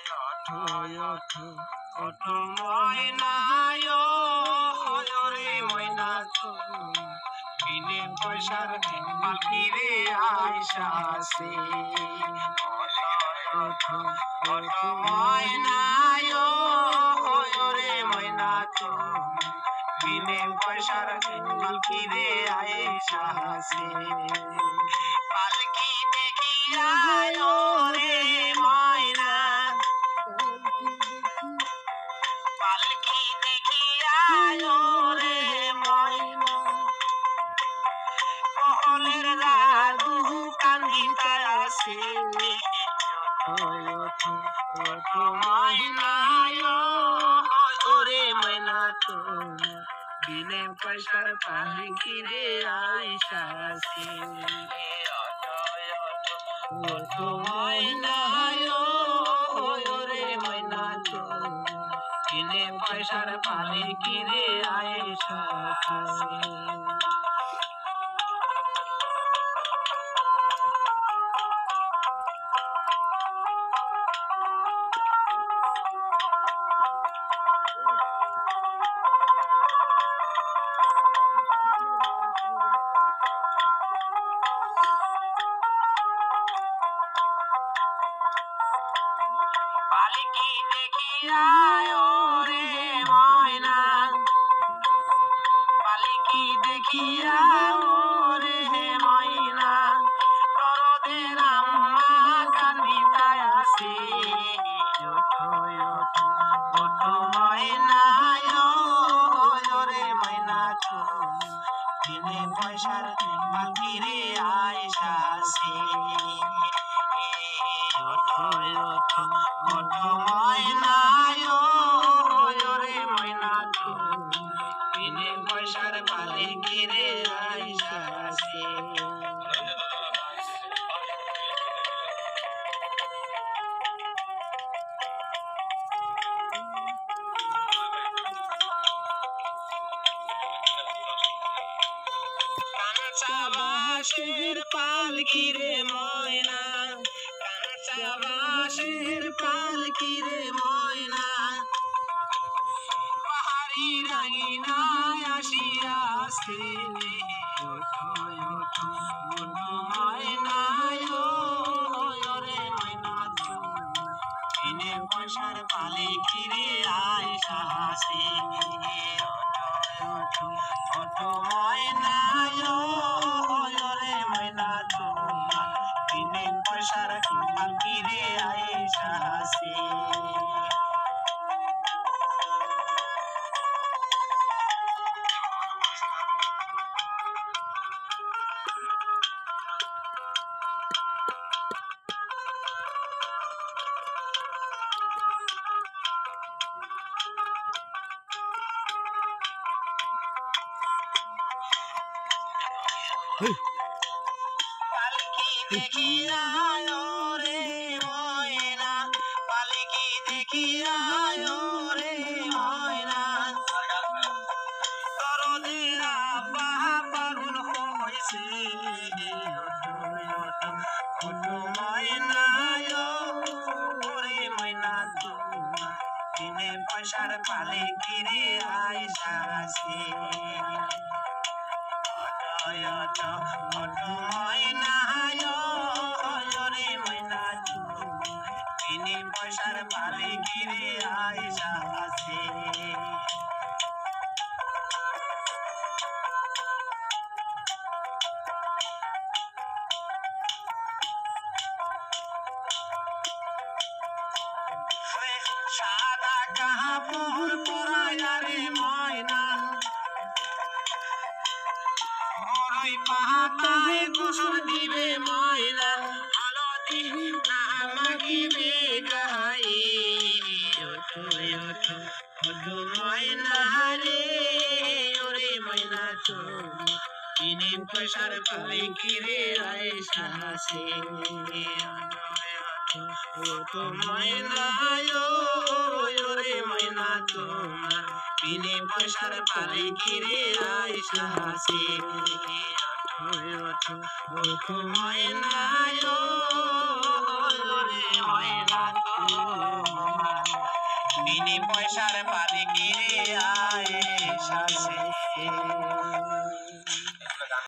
ওঠো ওঠো ময়না রে ময়না বিনে পয়সার পাখিরে আইসা আছে ওঠো ওঠো ময়না রে ময়না বিনে পয়সার পাখিরে আইসা আছে পালকি দেখিয়া রে ময়না পালকি দেখিয়া রে ময়না কহলের রাধু কান্দিতা আছে ওঠো ওঠো ময়না ওরে ময়না বিনে পয়সার পাখিরে আইসা আছে ওঠো ময়না ওরে ময়না বিনে পয়সার পাখিরে আইসা আছে পালকি দেখিয়া রে ময়না পালকি দেখিয়া রে ময়না দরদের আম্মা কান্দিতা আছে ওঠো ওঠো ওঠো ময়না রে ময়না বিনে পয়সার পাখিরে আইসা আছে ওঠো ওঠো ওঠো ময়না রে ময়না বিনে পয়সার পাখিরে আইসা আছে কাঁচা বাঁশের পালকি রে ময়না কাঁচা বাঁশের পালকি রে ময়না পাহাড়ি রাঙিনায় আসিয়াছে ওঠো ওঠো ওঠো ময়না রে ময়না বিনে পয়সার পালকি রে আইসা আছে ওঠো ওঠো ময়না রে ময়না বিনে পয়সার পাখিরে আইসা আছে পালকি দেখিয়া রে ময়না পালকি দেখিয়া রে ময়না দরদের আব্বা পাগল হইছে ওঠো ময়না রে ময়না বিনে পয়সার পালকি রে আইসা আছে ওঠো ওঠো ময়না রে ময়না বিনে পয়সার পালকি রে আইসা আছে সাদা কাপড় পরাইয়া রে ময়না ওই পাতায় গোসল দিবে ময়না হলদি না মাখিবে গায়ে ওঠো ওঠো ওঠো ময়না রে ওরে ময়না বিনে পয়সার পালকি রে আইসা আছে ওঠো ময়না রে ময়না বিনে পয়সার পালকি রে আইসা আছে ওঠো ওঠো ময়না রে ময়না তোমার বিনি পয়সার পালিকি রে আয়েশাছে